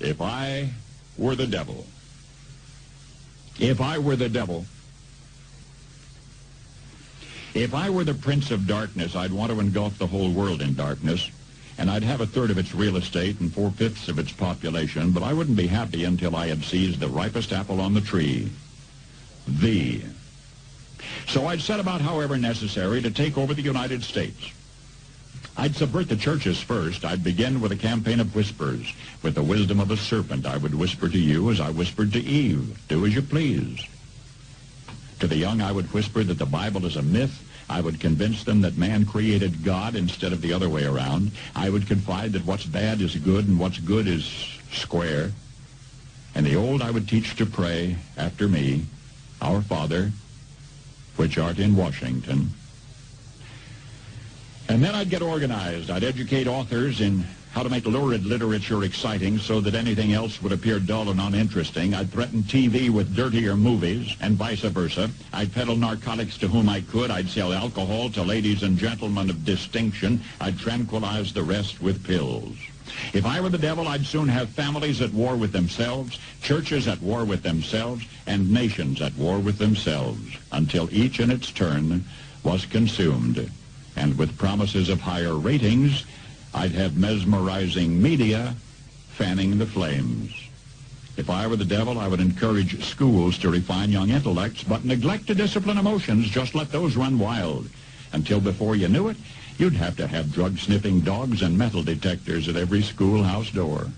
If I were the devil, if I were the devil, if I were the prince of darkness, I'd want to engulf the whole world in darkness, and I'd have a third of its real estate and 4/5 of its population, but I wouldn't be happy until I had seized the ripest apple on the tree, thee. So I'd set about, however necessary, to take over the United States. I'd subvert the churches first. I'd begin with a campaign of whispers. With the wisdom of a serpent, I would whisper to you as I whispered to Eve, do as you please. To the young, I would whisper that the Bible is a myth. I would convince them that man created God instead of the other way around. I would confide that what's bad is good and what's good is square. And the old I would teach to pray after me, Our Father, which art in Washington. And then I'd get organized. I'd educate authors in how to make lurid literature exciting so that anything else would appear dull and uninteresting. I'd threaten TV with dirtier movies and vice versa. I'd peddle narcotics to whom I could. I'd sell alcohol to ladies and gentlemen of distinction. I'd tranquilize the rest with pills. If I were the devil, I'd soon have families at war with themselves, churches at war with themselves, and nations at war with themselves, until each in its turn was consumed. And with promises of higher ratings, I'd have mesmerizing media fanning the flames. If I were the devil, I would encourage schools to refine young intellects, but neglect to discipline emotions. Just let those run wild. Until before you knew it, you'd have to have drug-sniffing dogs and metal detectors at every schoolhouse door.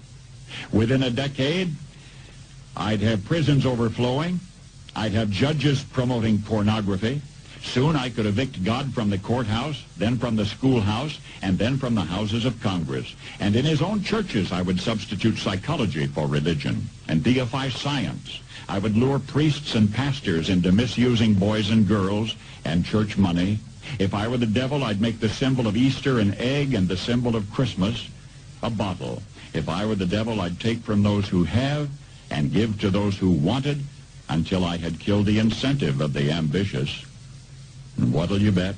Within a decade, I'd have prisons overflowing. I'd have judges promoting pornography. Soon I could evict God from the courthouse, then from the schoolhouse, and then from the houses of Congress. And in his own churches, I would substitute psychology for religion and deify science. I would lure priests and pastors into misusing boys and girls and church money. If I were the devil, I'd make the symbol of Easter an egg and the symbol of Christmas a bottle. If I were the devil, I'd take from those who have and give to those who wanted until I had killed the incentive of the ambitious. And what'll you bet?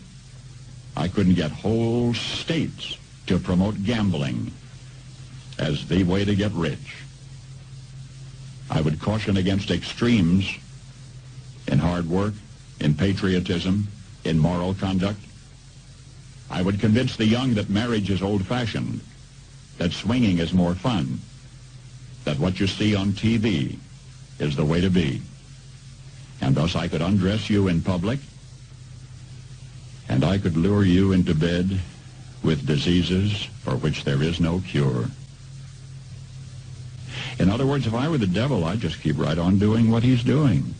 I couldn't get whole states to promote gambling as the way to get rich. I would caution against extremes in hard work, in patriotism, in moral conduct. I would convince the young that marriage is old-fashioned, that swinging is more fun, that what you see on TV is the way to be. And thus I could undress you in public, and I could lure you into bed with diseases for which there is no cure. In other words, if I were the devil, I'd just keep right on doing what he's doing.